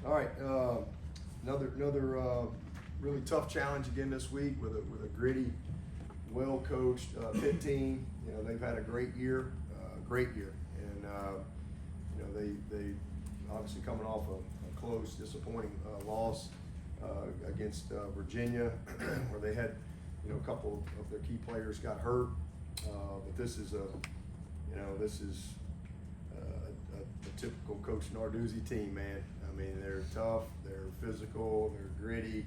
All right, another really tough challenge again this week with a gritty, well-coached Pitt team. You know, they've had a great year, and you know, they obviously coming off a close, disappointing loss against Virginia, where they had, you know, a couple of their key players got hurt. But this is a typical Coach Narduzzi team, man. I mean, they're tough, they're physical, they're gritty,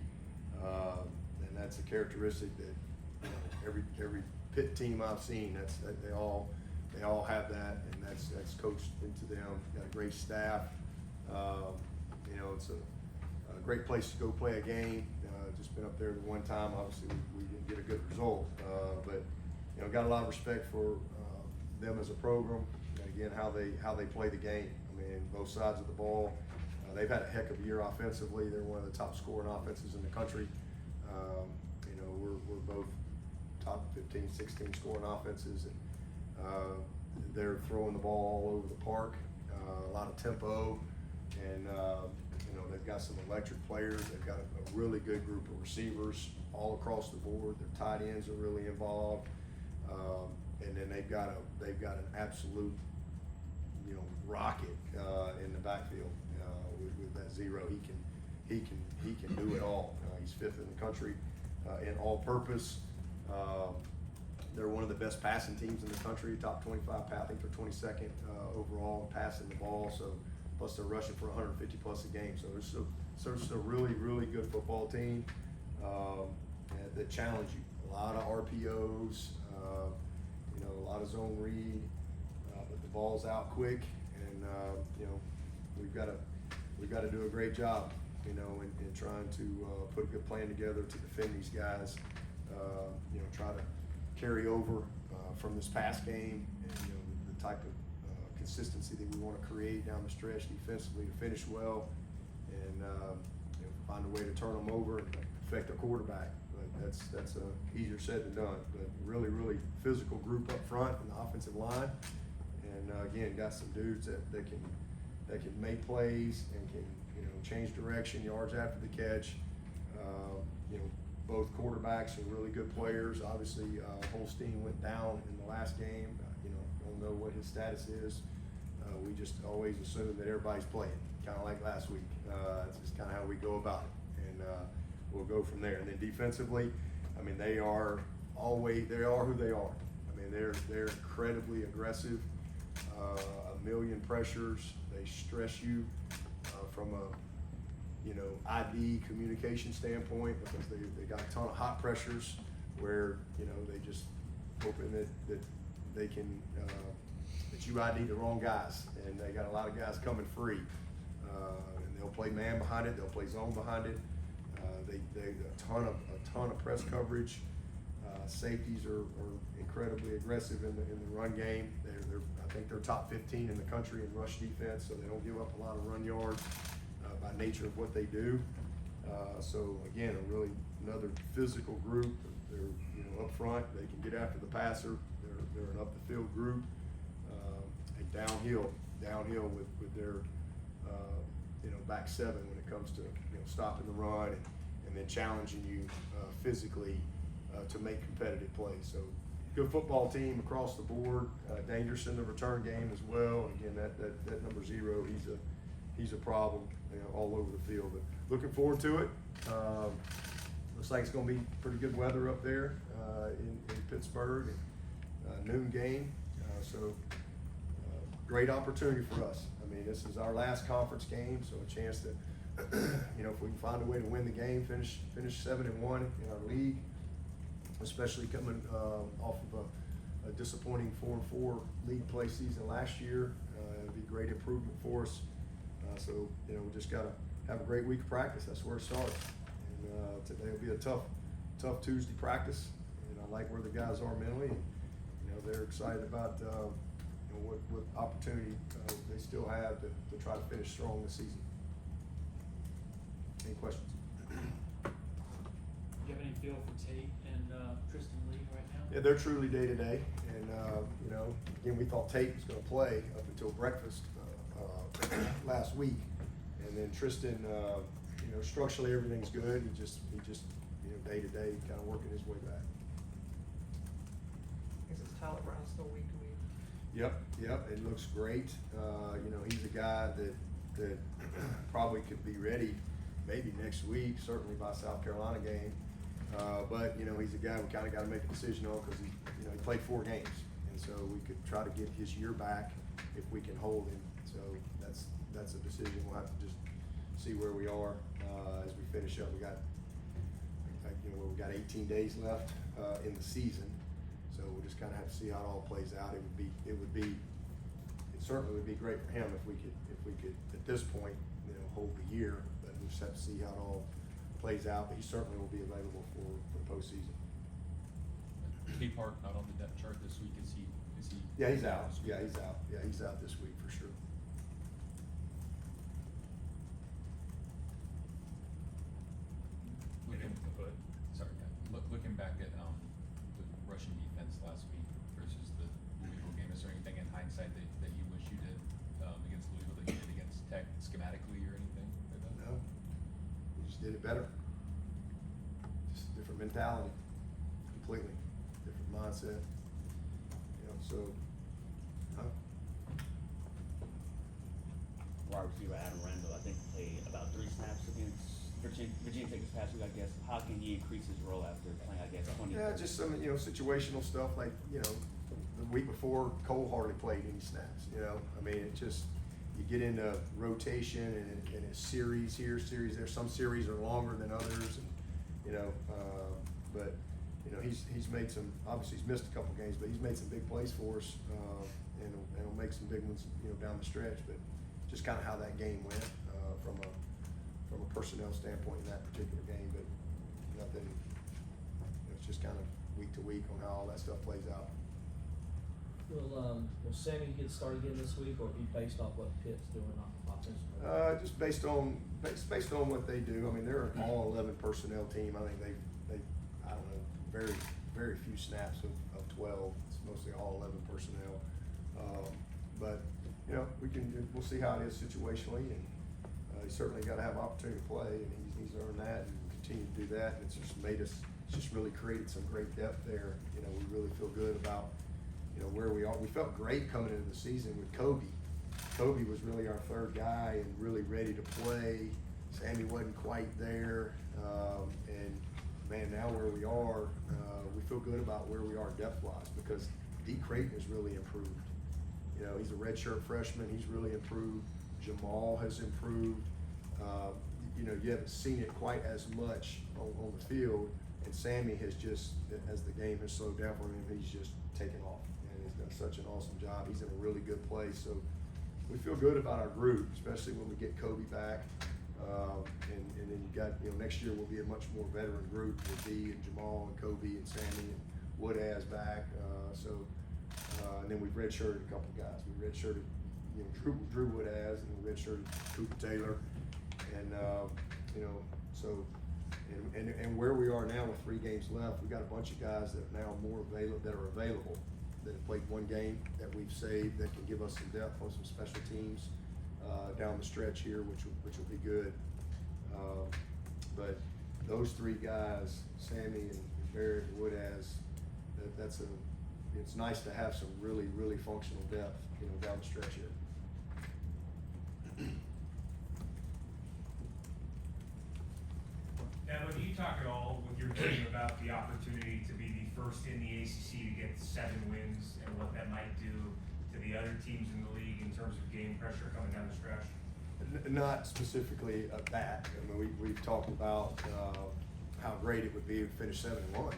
and that's a characteristic that, you know, every Pitt team I've seen. They all have that, and that's coached into them. Got a great staff. You know, it's a great place to go play a game. Just been up there the one time. Obviously, we didn't get a good result, but you know, got a lot of respect for them as a program, and again, how they play the game. I mean, both sides of the ball. They've had a heck of a year offensively. They're one of the top scoring offenses in the country. You know, we're both top 15, 16 scoring offenses, and they're throwing the ball all over the park. A lot of tempo, and you know, they've got some electric players. They've got a really good group of receivers all across the board. Their tight ends are really involved, and then they've got an absolute, you know, rocket in the backfield with that zero. He can do it all. He's fifth in the country in all-purpose. They're one of the best passing teams in the country, top 25, I think they're 22nd overall passing the ball. So plus they're rushing for 150 plus a game. So they're just a really, really good football team that challenge you. A lot of RPOs, you know, a lot of zone read, but the ball's out quick, and you know, we've got to do a great job, you know, in trying to put a good plan together to defend these guys. You know, try to carry over from this past game, and you know, the type of consistency that we want to create down the stretch defensively to finish well, and you know, find a way to turn them over and affect the quarterback. But that's easier said than done. But really, really physical group up front in the offensive line, and again, got some dudes that can make plays and can, you know, change direction, yards after the catch. You know, both quarterbacks are really good players. Obviously, Holstein went down in the last game. You know, don't know what his status is. We just always assume that everybody's playing, kind of like last week. It's just kind of how we go about it, and we'll go from there. And then defensively, I mean, they are who they are. I mean, they're incredibly aggressive. A million pressures. They stress you from a, you know, ID communication standpoint, because they got a ton of hot pressures where, you know, they just hoping that they can that you ID the wrong guys, and they got a lot of guys coming free, and they'll play man behind it, they'll play zone behind it. They a ton of press coverage. Safeties are incredibly aggressive in the run game. I think they're top 15 in the country in rush defense, so they don't give up a lot of run yards by nature of what they do. So again, another physical group. They're, you know, up front, they can get after the passer. They're an up the field group, and downhill with their you know, back seven when it comes to, you know, stopping the run and then challenging you physically to make competitive plays. So good football team across the board. Dangerous in the return game as well. And again, that number 0, he's a problem, you know, all over the field. But looking forward to it. Looks like it's going to be pretty good weather up there in Pittsburgh. And, noon game. So great opportunity for us. I mean, this is our last conference game, so a chance to, you know, if we can find a way to win the game, finish 7-1 in our league, especially coming off of a disappointing 4-4 league play season last year. It'd be a great improvement for us. So, you know, we just got to have a great week of practice. That's where it starts. And today will be a tough Tuesday practice. And I like where the guys are mentally. And, you know, they're excited about you know, what opportunity they still have to try to finish strong this season. Any questions? Do you have any feel for Tate and Tristan Lee right now? Yeah, they're truly day to day, and you know, again, we thought Tate was going to play up until breakfast last week, And then Tristan, structurally everything's good. He just day to day kind of working his way back. Is Tyler Brown still week to week? Yep, it looks great. He's a guy that probably could be ready maybe next week, certainly by South Carolina game. But he's a guy we kind of got to make a decision on because he played 4 games, and so we could try to get his year back if we can hold him. So that's a decision. We'll have to just see where we are as we finish up. We got 18 days left in the season, so we'll just kind of have to see how it all plays out. It certainly would be great for him if we could at this point hold the year, but we'll just have to see how it all plays out. But he certainly will be available for postseason. K Park not on the depth chart this week. Is he? Yeah, he's out. Yeah, he's out. Yeah, he's out this week for sure. Looking back at the Russian defense last week versus the Louisville game, is there anything in hindsight that you wish you did against Louisville that you did against Tech schematically or anything like that? No, we just did it better. Just a different mentality, completely different mindset. Wide receiver Adam Randall, I think, played about 3 snaps against Virginia Tech this past week, I guess. How can he increase his role after playing, I guess, 20? Yeah, just some situational stuff like the week before Cole hardly played any snaps. It just you get into rotation and a series here, series there. Some series are longer than others, but he's made some. Obviously, he's missed a couple games, but he's made some big plays for us, and he'll make some big ones down the stretch. But just kind of how that game went from a personnel standpoint in that particular game, but nothing. It's just kind of week to week on how all that stuff plays out. Will Sammy get started again this week, or be based off what Pitt's doing offensively? Just based on what they do. I mean, they're an all 11 personnel team. I think they I don't know, very few snaps of 12. It's mostly all 11 personnel. But we'll see how it is situationally, and he's certainly got to have opportunity to play, and he's earned that and continue to do that. And it's just really created some great depth there. We really feel good about where we are. We felt great coming into the season with Kobe. Kobe was really our 3rd guy and really ready to play. Sammy wasn't quite there, and man, now where we are, we feel good about where we are depth-wise because D. Creighton has really improved. He's a redshirt freshman. He's really improved. Jamal has improved. You haven't seen it quite as much on the field, and Sammy has just, as the game has slowed down for him, he's just taken off, and he's done such an awesome job. He's in a really good place, so we feel good about our group, especially when we get Kobe back, and then you got, next year will be a much more veteran group with D and Jamal and Kobe and Sammy and Woodaz back, and then we've redshirted a couple guys. We redshirted, Drew Woodaz, and we redshirted Cooper Taylor, and and where we are now with 3 games left, we got a bunch of guys that are now that are available, that have played 1 game that we've saved that can give us some depth on some special teams down the stretch here, which will be good. But those 3 guys, Sammy and Barrett and Woodaz, it's nice to have some really, really functional depth, down the stretch here. Dabo, do you talk at all with your team about the opportunity to be the first in the ACC to get 7 wins and what that might do to the other teams in the league in terms of game pressure coming down the stretch? Not specifically of that. I mean, we've talked about how great it would be to finish 7-1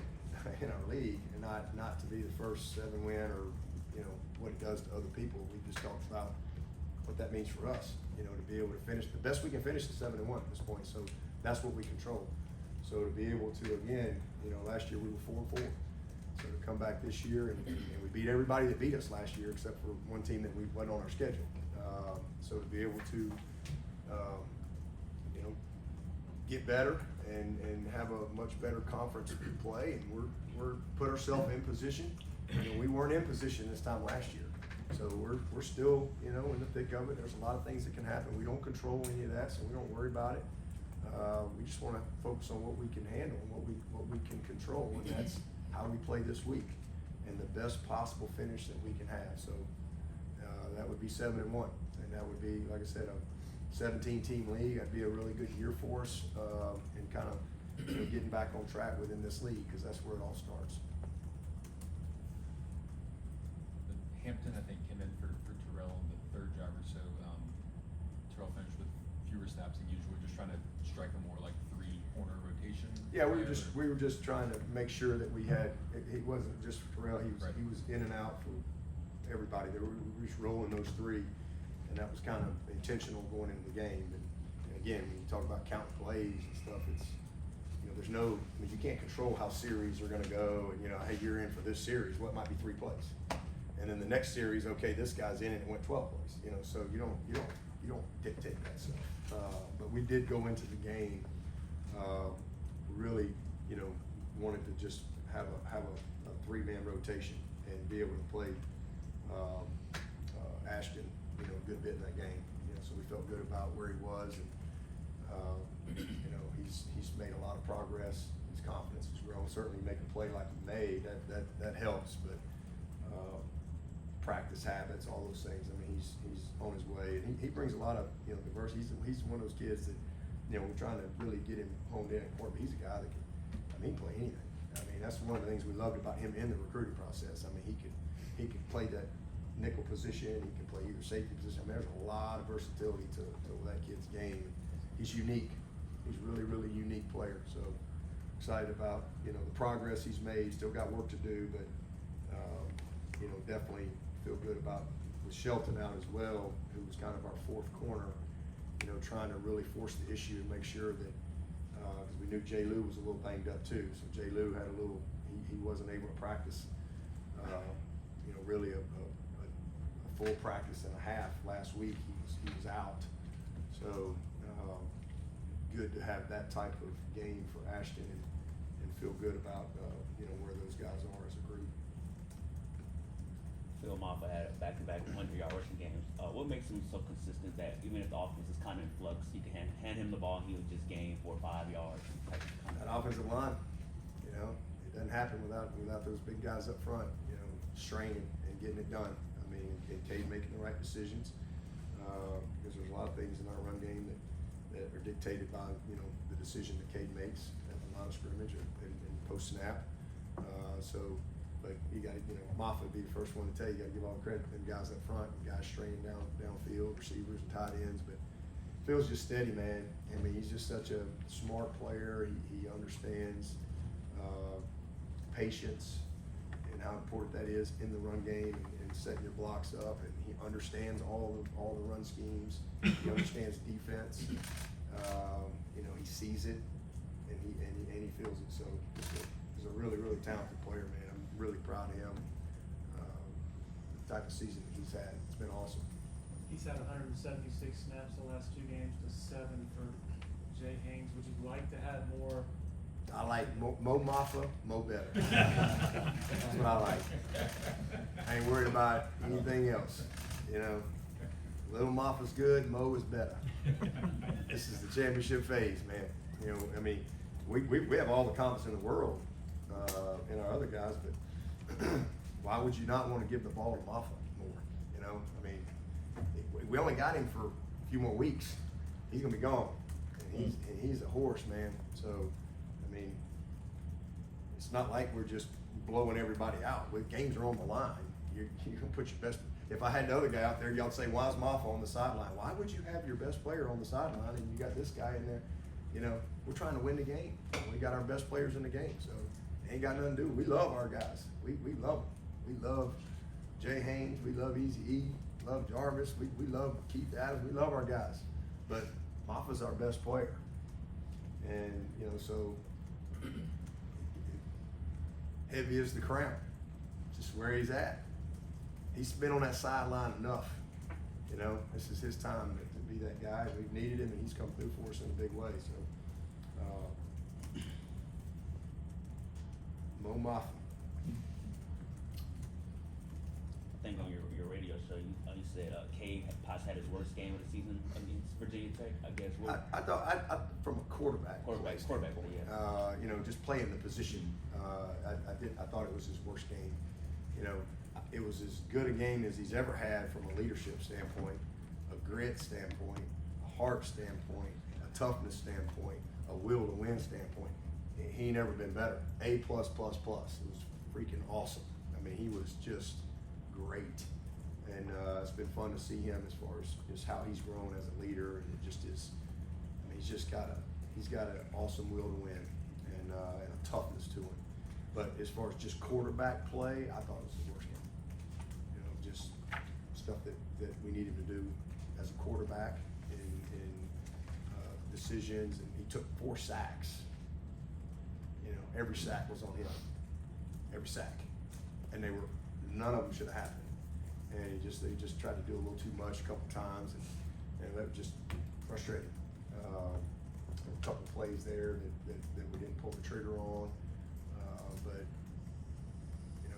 in our league, and not to be the first 7-win or what it does to other people. We just talked about what that means for us. To be able to finish the best we can finish is 7-1 at this point. So that's what we control. So to be able to, again, last year we were 4-4. So to come back this year and we beat everybody that beat us last year except for 1 team that we went on our schedule. So to be able to, get better and have a much better conference play, and we're put ourselves in position. We weren't in position this time last year. So we're still, you know, in the thick of it. There's a lot of things that can happen. We don't control any of that, so we don't worry about it. We just wanna focus on what we can handle and what we can control, and that's how we play this week and the best possible finish that we can have. So, that would be 7-1, and that would be, like I said, a 17-team league. That'd be a really good year for us, and kind of, you know, getting back on track within this league, because that's where it all starts. Hampton, I think, came in for Terrell in the third job or so. Terrell finished with fewer snaps than usual, just trying to strike a more like 3-corner rotation. Yeah, we player. were just trying to make sure that we had, it wasn't just for Terrell, Right. he was in and out for everybody. We were just rolling those 3, and that was kind of intentional going into the game. And again, when you talk about counting plays and stuff, it's, you know, there's no, I mean, you can't control how series are gonna go, and, you know, hey, you're in for this series, what might be 3 plays? And then the next series, okay, this guy's in it and went 12 plays, you know, so you don't dictate that stuff. But we did go into the game, really, you know, wanted to just have a 3-man rotation and be able to play, Ashton, you know, a good bit in that game, you know, so we felt good about where he was, and, you know, he's made a lot of progress, his confidence has grown, certainly making a play like he made, that helps, but, practice habits, all those things. I mean, he's on his way, and he brings a lot of, you know, diversity. He's one of those kids that, you know, we're trying to really get him honed in at corner, but he's a guy that can, I mean, he can play anything. I mean, that's one of the things we loved about him in the recruiting process. I mean, he could play that nickel position, he can play either safety position. I mean, there's a lot of versatility to that kid's game. He's unique. He's really, really unique player. So excited about, you know, the progress he's made. Still got work to do, but you know, definitely feel good about with Shelton out as well, who was kind of our 4th corner, you know, trying to really force the issue and make sure that, because we knew Jay Lou was a little banged up too, so Jay Lou had a little, he wasn't able to practice, you know, really a full practice and a half last week. He was out, so good to have that type of game for Ashton and feel good about, you know, where those guys are as a group. Phil Moffa had back-to-back 100-yard rushing games. What makes him so consistent that even if the offense is kind of in flux, you can hand him the ball and he'll just gain 4 or 5 yards? That offensive line, you know, it doesn't happen without those big guys up front, you know, straining and getting it done. I mean, and Cade making the right decisions, because there's a lot of things in our run game that are dictated by, you know, the decision that Cade makes at the line of scrimmage and post-snap. But you got to, you know, Moffa would be the first one to tell you, you got to give all the credit to them guys up front, and guys straining downfield, receivers and tight ends. But Phil's just steady, man. I mean, he's just such a smart player. He understands patience and how important that is in the run game and setting your blocks up. And he understands all the run schemes. He understands defense. You know, he sees it and he feels it. So he's a really, really talented player, man. I'm really proud of him. The type of season that he's had, it's been awesome. He's had 176 snaps the last 2 games to 7 for Jay Haynes. Would you like to have more? I like Mo Moffa, Mo better. That's what I like. I ain't worried about anything else. You know, little Moffa's good, Mo is better. This is the championship phase, man. You know, I mean, we have all the confidence in the world in our other guys, but why would you not want to give the ball to Moffa more? You know, I mean, we only got him for a few more weeks. He's gonna be gone, and he's a horse, man. So, I mean, it's not like we're just blowing everybody out. Games are on the line. You're gonna put your best. If I had the other guy out there, y'all say, why is Moffa on the sideline? Why would you have your best player on the sideline and you got this guy in there? You know, we're trying to win the game. We got our best players in the game, so it ain't got nothing to do. We love our guys. We love them. We love Jay Haynes. We love Easy E. Love Jarvis. We love Keith Adams. We love our guys. But Moffa's our best player. And, you know, so heavy is the crown. Just where he's at. He's been on that sideline enough. You know, this is his time to be that guy. We've needed him, and he's come through for us in a big way. So, Mo Moffa. I think on your radio So you said K Potts had his worst game of the season against Virginia Tech. I guess. I thought from a quarterback. Quarterback, yeah. You know, just playing the position. I thought it was his worst game. You know, it was as good a game as he's ever had from a leadership standpoint, a grit standpoint, a heart standpoint, a toughness standpoint, a will to win standpoint. He ain't never been better. A+++. It was freaking awesome. I mean, he was just great. And it's been fun to see him as far as just how he's grown as a leader, and it just is. I mean, he's got an awesome will to win and a toughness to him. But as far as just quarterback play, I thought it was his worst game. You know, just stuff that we needed to do as a quarterback in decisions, and he took 4 sacks. You know, every sack was on him. Every sack, and none of them should have happened. And they just tried to do a little too much a couple times, and that was just frustrating. A couple plays there that we didn't pull the trigger on, but you know,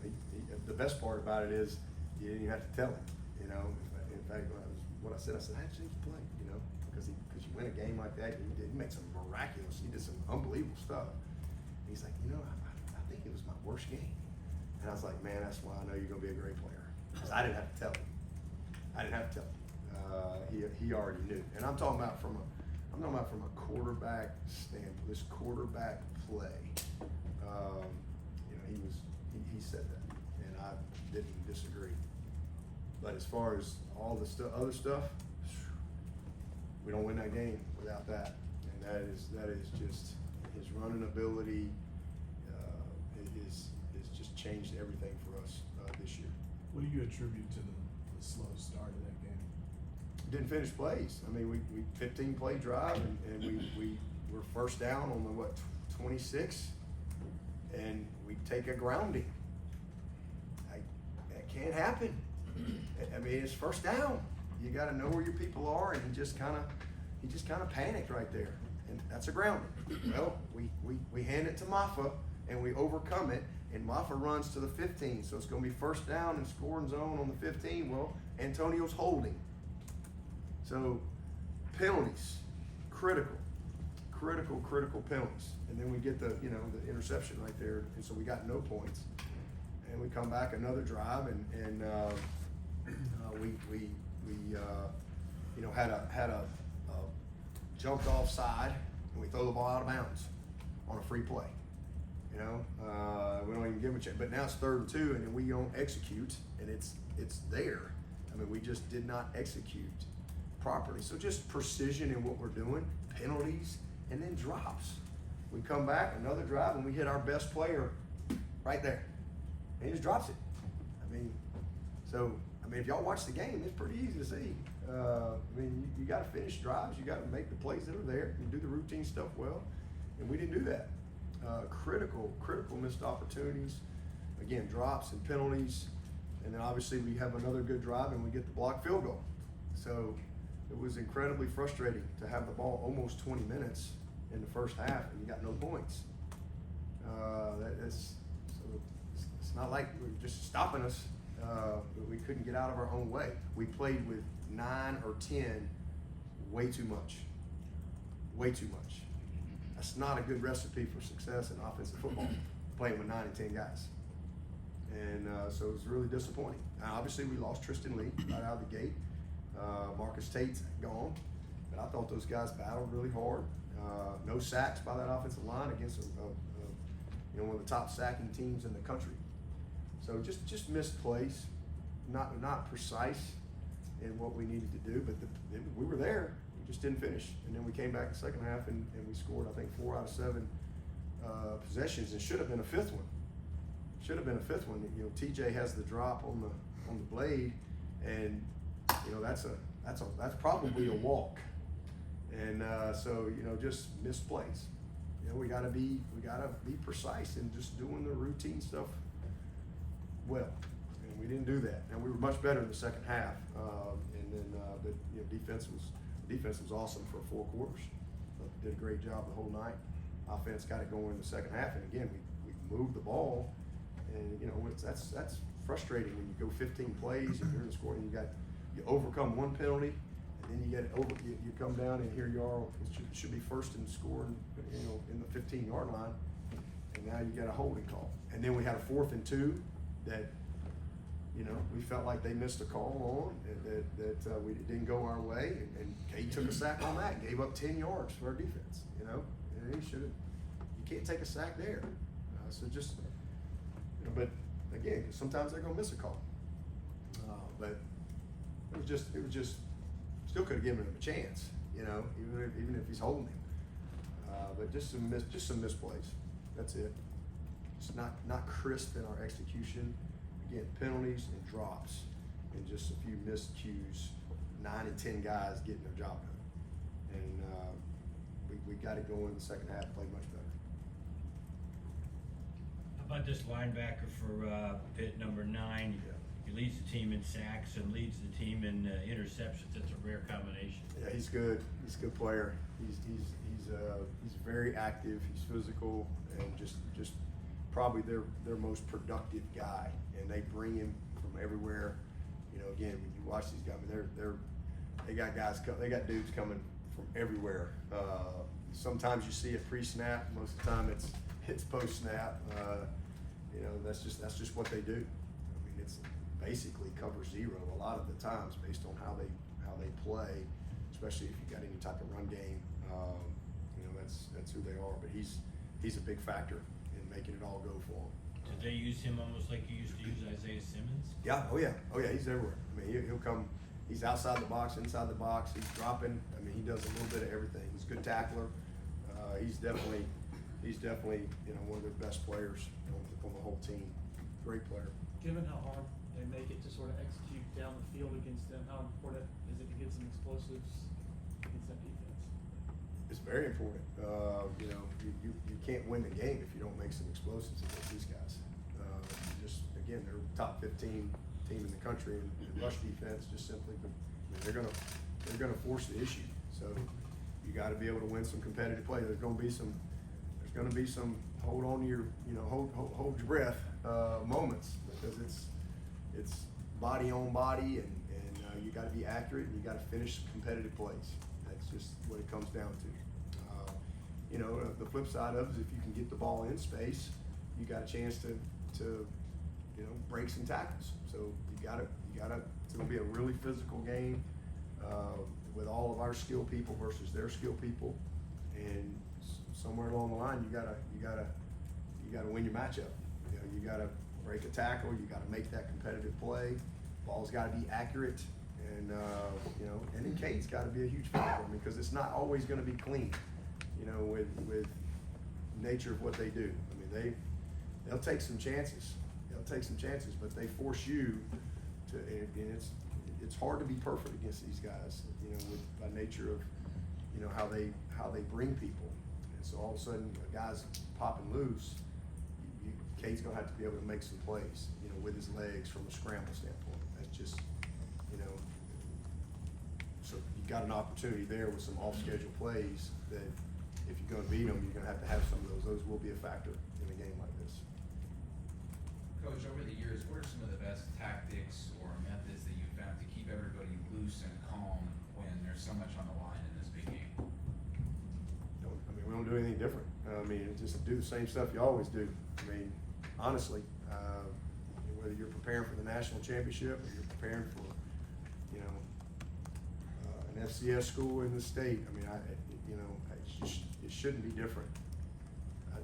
the best part about it is you didn't even have to tell him. You know, in fact, when I said, how did you play? You know, because you win a game like that, he made some miraculous. He did some unbelievable stuff. And he's like, you know, I think it was my worst game. And I was like, man, that's why I know you're gonna be a great player. Because I didn't have to tell him. He already knew. And I'm talking about from a quarterback standpoint. This quarterback play. You know, he said that, and I didn't disagree. But as far as all the other stuff, we don't win that game without that. And that is just his running ability. Is just changed everything for us this year. What do you attribute to the slow start of that game? Didn't finish plays. I mean, we 15 play drive, and we were first down on the 26, and we take a grounding. That can't happen. I mean, it's first down. You got to know where your people are, and he just kind of panicked right there, and that's a grounding. Well, we hand it to Maffa, and we overcome it. And Maffa runs to the 15, so it's going to be first down and scoring zone on the 15. Well, Antonio's holding. So penalties, critical penalties. And then we get the interception right there, and so we got no points. And we come back another drive, and we had a jumped offside, and we throw the ball out of bounds on a free play. You know, we don't even give them a chance. But now it's 3rd and 2, and then we don't execute, and it's there. I mean, we just did not execute properly. So just precision in what we're doing, penalties, and then drops. We come back, another drive, and we hit our best player right there. And he just drops it. I mean, if y'all watch the game, it's pretty easy to see. I mean, you got to finish drives. You got to make the plays that are there and do the routine stuff well. And we didn't do that. Critical missed opportunities. Again, drops and penalties. And then obviously we have another good drive and we get the blocked field goal. So it was incredibly frustrating to have the ball almost 20 minutes in the first half and you got no points. It's not like we're just stopping us. But we couldn't get out of our own way. We played with 9 or 10 way too much. That's not a good recipe for success in offensive football, playing with 9 and 10 guys. And so it was really disappointing. Now, obviously, we lost Tristan Lee right out of the gate. Marcus Tate's gone, but I thought those guys battled really hard. No sacks by that offensive line against one of the top sacking teams in the country. So just missed plays, not precise in what we needed to do, but we were there. We just didn't finish. And then we came back the second half and we scored, I think, 4 out of 7 possessions, and should have been a 5th one. You know, TJ has the drop on the blade, and you know that's probably a walk. And so just missed plays. You know, we gotta be precise in just doing the routine stuff well, and we didn't do that. And we were much better in the second half. But defense was awesome for 4 quarters. Did a great job the whole night. Offense got it going in the second half, and again we moved the ball, and that's frustrating when you go 15 plays and you're in the score and you overcome one penalty, and then you come down and here you are, it should be first and scoring, you know, in the 15-yard line, and now you got a holding call. And then we had a 4th and 2 that, you know, we felt like they missed a call on that we didn't go our way, and Cade took a sack on that and gave up 10 yards for our defense, you know, and he should have. You can't take a sack there. So just, you know, but again, 'cause sometimes they're gonna miss a call. But it was just still could have given him a chance, you know, even if he's holding him. But just some misplays. That's it. Just not crisp in our execution. Again, penalties and drops, and just a few missed cues. 9 and 10 guys getting their job done, and we got it going in the second half. Played much better. How about this linebacker for Pitt, number 9? Yeah. He leads the team in sacks and leads the team in interceptions. That's a rare combination. Yeah, he's good. He's a good player. He's very active. He's physical, and just probably their most productive guy. And they bring him from everywhere. You know, again, when you watch these guys, I mean, they got dudes coming from everywhere. Sometimes you see it pre-snap. Most of the time it's post-snap. You know, that's just what they do. I mean, it's basically cover zero a lot of the times based on how they play, especially if you got any type of run game. You know, that's who they are. But he's a big factor in making it all go for them. Did they use him almost like you used to use Isaiah Simmons? Yeah. Oh yeah. He's everywhere. I mean, he'll come. He's outside the box, inside the box. He's dropping. I mean, he does a little bit of everything. He's a good tackler. He's definitely you know, one of the best players on the whole team. Great player. Given how hard they make it to sort of execute down the field against them, how important is it to get some explosives against that defense? It's very important. You know, you can't win the game if you don't make some explosives against these guys. Just again, they're top 15 team in the country in rush defense. Just simply, I mean, they're gonna force the issue. So you got to be able to win some competitive play. There's gonna be some hold on to your, you know, hold your breath moments, because it's body on body, and you got to be accurate, and you got to finish competitive plays. That's just what it comes down to. You know, the flip side of it is if you can get the ball in space, you got a chance to you know, break some tackles. So you gotta. It's gonna be a really physical game with all of our skill people versus their skill people, and somewhere along the line, you gotta win your matchup. You know, you gotta break a tackle. You gotta make that competitive play. Ball's gotta be accurate, and you know, and then Cade's gotta be a huge factor, because it's not always gonna be clean. You know, with nature of what they do. I mean, they'll take some chances. But they force you to, and it's hard to be perfect against these guys. You know, by nature of, you know, how they bring people. And so all of a sudden, a guy's popping loose. Cade's gonna have to be able to make some plays, you know, with his legs from a scramble standpoint. That's just, you know, so you got an opportunity there with some off-schedule plays that if you're gonna beat them, you're gonna have to have some of those. Those will be a factor in a game like this. Coach, over the years, what are some of the best tactics or methods that you've found to keep everybody loose and calm when there's so much on the line in this big game? We don't do anything different. I mean, just do the same stuff you always do. I mean, honestly, whether you're preparing for the national championship or you're preparing for, you know, an FCS school in the state, I mean, it shouldn't be different.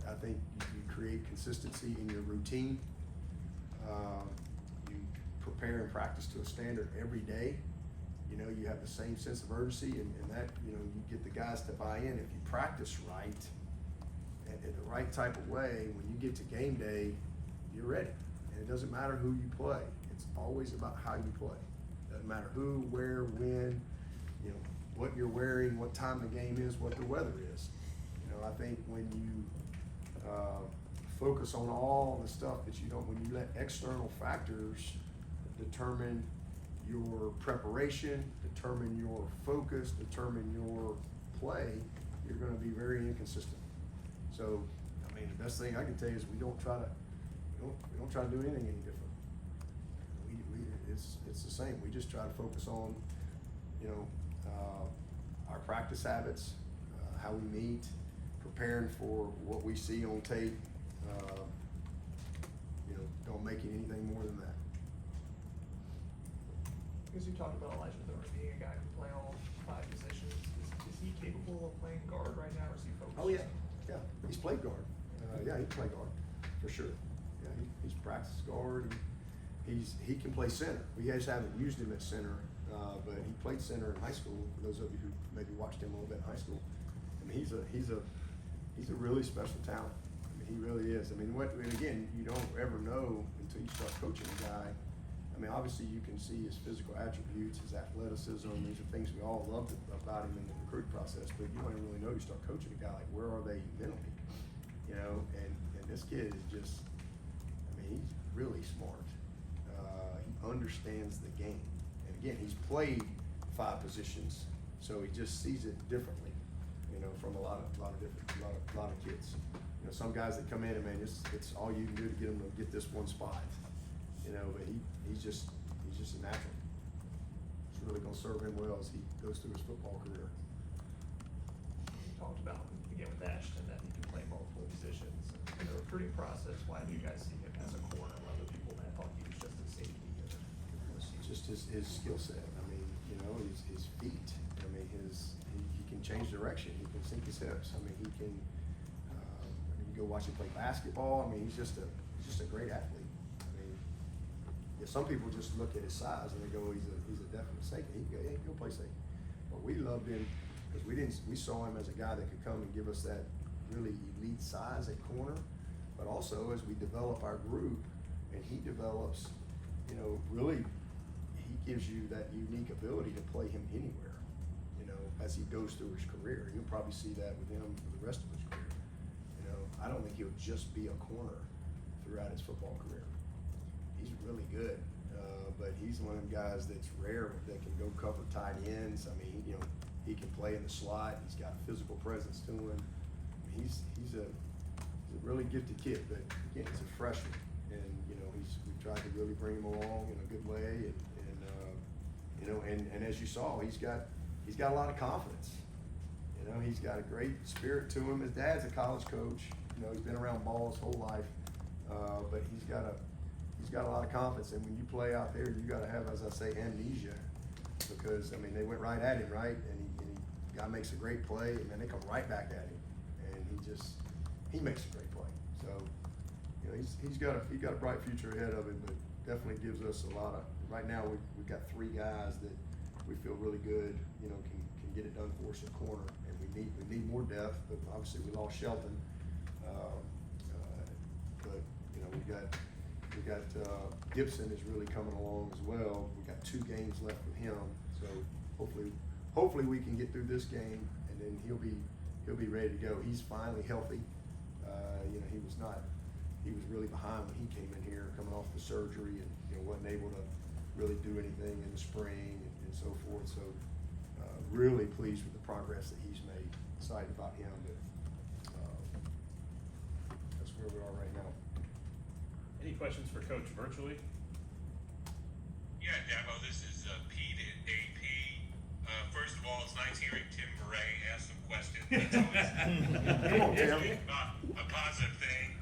I think you create consistency in your routine. You prepare and practice to a standard every day. You know, you have the same sense of urgency, and that, you know, you get the guys to buy in. If you practice right, and in the right type of way, when you get to game day, you're ready. And it doesn't matter who you play. It's always about how you play. Doesn't matter who, where, when, you know, what you're wearing, what time the game is, what the weather is. You know, I think when you focus on all the stuff that you don't, when you let external factors determine your preparation, determine your focus, determine your play, you're going to be very inconsistent. So, I mean, the best thing I can tell you is we don't try to do anything any different. it's the same. We just try to focus on, you know, our practice habits, how we meet, preparing for what we see on tape. You know, don't make it anything more than that. Because you talked about Elijah Thorne being a guy who can play all 5 positions. Is he capable of playing guard right now, or is he focused? Oh, yeah, yeah, he's played guard. Yeah, he can play guard, for sure. Yeah, he's practiced guard. He can play center. We just haven't used him at center, but he played center in high school. For those of you who maybe watched him a little bit in high school, I mean, he's a really special talent. I mean, he really is. I mean, and again, you don't ever know until you start coaching a guy. I mean, obviously you can see his physical attributes, his athleticism. These are things we all loved about him in the recruiting process, but you don't even really know. You start coaching a guy, like, where are they mentally? You know, and this kid is just, I mean, he's really smart. He understands the game. And again, he's played 5 positions, so he just sees it differently, you know, from a lot of kids. You know, some guys that come in and, man, it's all you can do to get them to get this one spot. You know, but he's just a natural. It's really gonna serve him well as he goes through his football career. You talked about, again, with Ashton, that he can play multiple positions. In the recruiting process, why do you guys see him as a corner when other people that thought he was just a safety? Just his skill set. I mean, you know, his feet. I mean, he can change direction. He can sink his hips. I mean, he can. I mean, you go watch him play basketball. I mean, he's just a great athlete. I mean, yeah, some people just look at his size and they go, he's a definite safety. He'll play safety. But we loved him because we saw him as a guy that could come and give us that really elite size at corner, but also as we develop our group and he develops, you know, really. He gives you that unique ability to play him anywhere, you know, as he goes through his career. You'll probably see that with him for the rest of his career. You know, I don't think he'll just be a corner throughout his football career. He's really good, but he's one of them guys that's rare that can go cover tight ends. I mean, you know, he can play in the slot. He's got a physical presence to him. I mean, he's a really gifted kid, but again, he's a freshman, and you know, we tried to really bring him along in a good way, and you know, and as you saw, he's got a lot of confidence. You know, he's got a great spirit to him. His dad's a college coach. You know, he's been around ball his whole life, but he's got a lot of confidence. And when you play out there, you got to have, as I say, amnesia, because I mean, they went right at him, right, and the guy makes a great play, and then they come right back at him, and he makes a great play. So, you know, he's got a bright future ahead of him, but definitely gives us a lot of. Right now, we've got 3 guys that we feel really good, you know, can get it done for us at corner, and we need more depth. But obviously, we lost Shelton, but you know, we got Gibson is really coming along as well. We got 2 games left with him, so hopefully we can get through this game, and then he'll be ready to go. He's finally healthy. You know, he was really behind when he came in here, coming off the surgery, and you know, wasn't able to really do anything in the spring and so forth. So really pleased with the progress that he's made. Excited about him, but that's where we are right now. Any questions for Coach virtually? Yeah, Dabo, this is Pete at AP. First of all, it's nice hearing Tim Murray ask some questions. That's always Come on, Tim. a positive thing.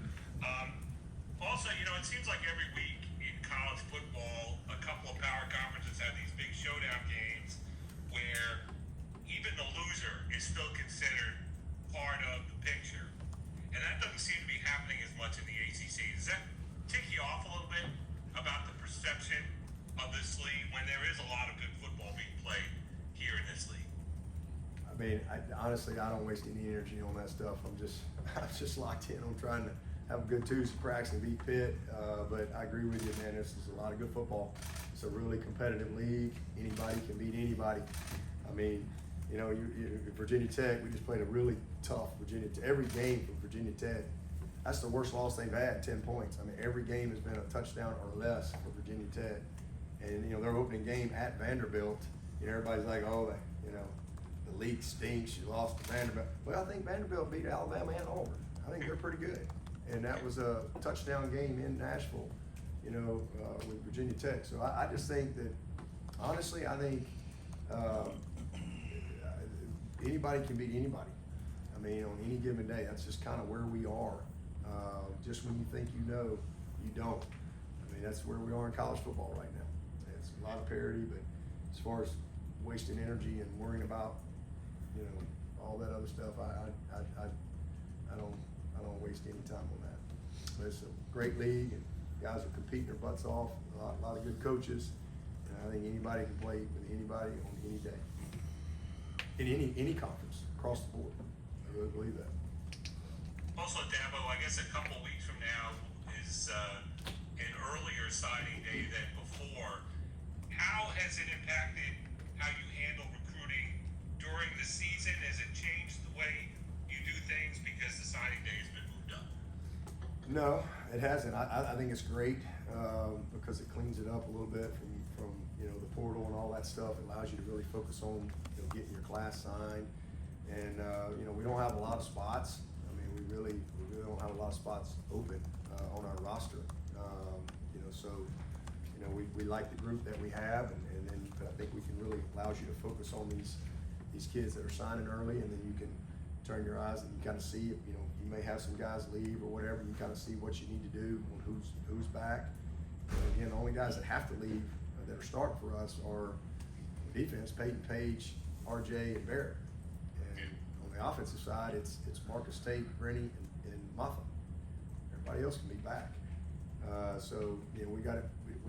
Also, you know, it seems like every week in college football, a couple of power conferences have these big showdown games where even the loser is still considered part of the picture. And that doesn't seem to be happening as much in the ACC. Does that tick you off a little bit about the perception of this league when there is a lot of good football being played here in this league? I mean, honestly, I don't waste any energy on that stuff. I'm just locked in on trying to have a good Tuesday practice and beat Pitt. But I agree with you, man. This is a lot of good football. It's a really competitive league. Anybody can beat anybody. I mean, you know, Virginia Tech, we just played a really tough every game for Virginia Tech. That's the worst loss they've had, 10 points. I mean, every game has been a touchdown or less for Virginia Tech. And, you know, their opening game at Vanderbilt, you know, everybody's like, oh, you know, the league stinks, you lost to Vanderbilt. Well, I think Vanderbilt beat Alabama and Auburn. I think they're pretty good. And that was a touchdown game in Nashville, you know, with Virginia Tech. So I just think that, honestly, I think anybody can beat anybody. I mean, on any given day, that's just kind of where we are. Just when you think you know, you don't. I mean, that's where we are in college football right now. It's a lot of parity, but as far as wasting energy and worrying about, you know, all that other stuff, I don't waste any time on that. But it's a great league, and guys are competing their butts off. A lot of good coaches, and I think anybody can play with anybody on any day, in any conference across the board. I really believe that. Also, Dabo, I guess a couple weeks from now is an earlier signing day than before. How has it impacted how you handle recruiting during the season? Has it changed the way you do things because the signing day has been moved up? No, it hasn't. I think it's great because it cleans it up a little bit from you know, the portal and all that stuff. It allows you to really focus on, you know, getting your class signed. And you know, we don't have a lot of spots. I mean, we really don't have a lot of spots open on our roster. You know, so you know, we like the group that we have, and then I think we can really allows you to focus on these kids that are signing early, and then you can turn your eyes and you kind of see if, you know, you may have some guys leave or whatever. You kind of see what you need to do on who's back. And again, the only guys that have to leave that are starting for us are defense: Peyton Page, RJ, and Barrett. And on the offensive side, it's Marcus Tate, Rennie, and Muffa. Everybody else can be back. So you know, we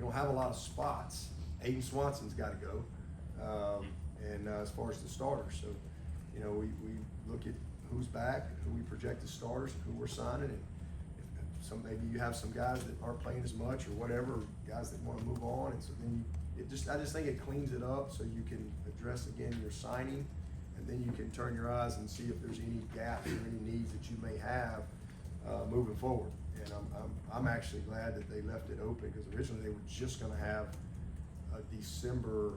don't have a lot of spots. Aiden Swanson's got to go. And as far as the starters, so you know, we look at who's back, who we project as starters, and who we're signing, and if maybe you have some guys that aren't playing as much or whatever, guys that want to move on, and so then I just think it cleans it up so you can address again your signing, and then you can turn your eyes and see if there's any gaps or any needs that you may have moving forward. And I'm actually glad that they left it open, because originally they were just going to have a December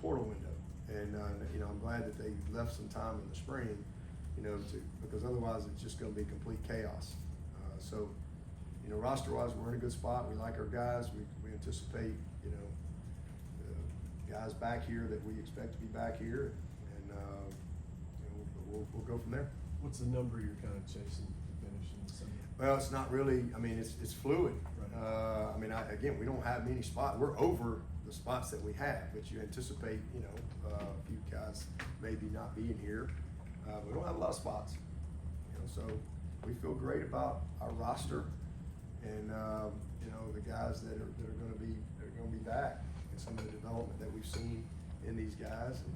portal window, and you know, I'm glad that they left some time in the spring, you know, because otherwise it's just going to be complete chaos. So, you know, roster-wise, we're in a good spot. We like our guys. We anticipate, you know, guys back here that we expect to be back here, and you know, we'll go from there. What's the number you're kind of chasing to finish in the summer? Well, it's not really. I mean, it's fluid. Right. I mean, again, we don't have many spots. We're over the spots that we have, but you anticipate, you know, a few guys maybe not being here. We don't have a lot of spots, you know, so we feel great about our roster, and you know, the guys that are going to be back, and some of the development that we've seen in these guys. And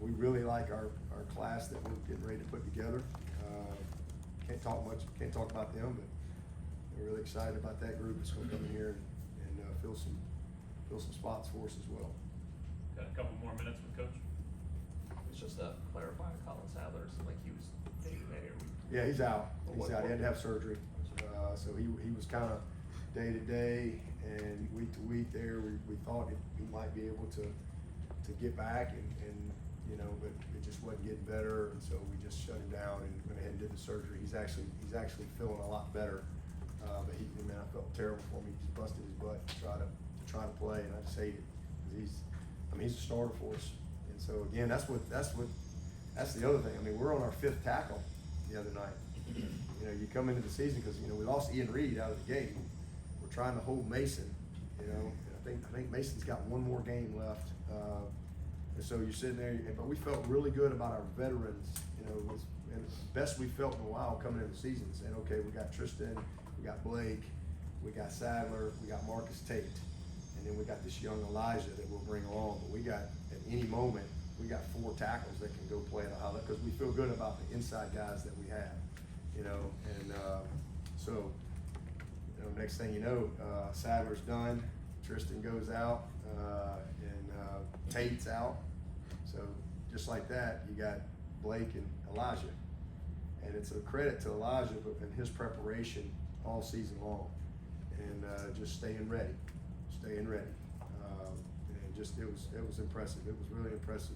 we really like our class that we're getting ready to put together. Can't talk about them, but we're really excited about that group that's going to come in here and fill some spots for us as well. Got a couple more minutes with Coach. It's just to clarify, Colin Sadler, so like he was day-to-day, or Yeah, he's out. What- He had to have surgery. So he was kind of day to day and week to week there. We thought he might be able to get back, and you know, but it just wasn't getting better, and so we just shut him down and went ahead and did the surgery. He's actually feeling a lot better. But man, I felt terrible for him. He just busted his butt to try to play, and I just hate it, because he's a starter for us. And so again, that's the other thing. I mean, we're on our 5th tackle the other night. You know, you come into the season, because you know, we lost Ian Reed out of the gate. We're trying to hold Mason, you know, and I think Mason's got one more game left. And so you're sitting there, but we felt really good about our veterans, you know, and the best we felt in a while coming into the season, saying, okay, we got Tristan, we got Blake, we got Sadler, we got Marcus Tate, and then we got this young Elijah that we'll bring along. But we got, at any moment, we got 4 tackles that can go play at a high level, because we feel good about the inside guys that we have, you know. And so, you know, next thing you know, Sadler's done, Tristan goes out, and Tate's out. So just like that, you got Blake and Elijah, and it's a credit to Elijah and his preparation all season long, and just staying ready. And just it was impressive. It was really impressive.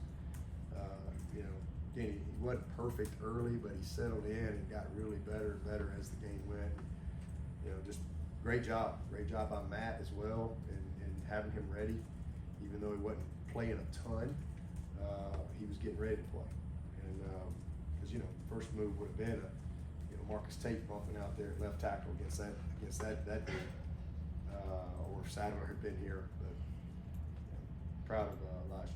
You know, again, he wasn't perfect early, but he settled in and got really better and better as the game went. You know, just great job by Matt as well, in having him ready, even though he wasn't playing a ton, he was getting ready to play. And, cause you know, first move would have been Marcus Tate bumping out there at left tackle against that dude, or Sadler had been here, but proud of Elijah.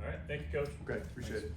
All right, thank you, Coach. Okay, appreciate it.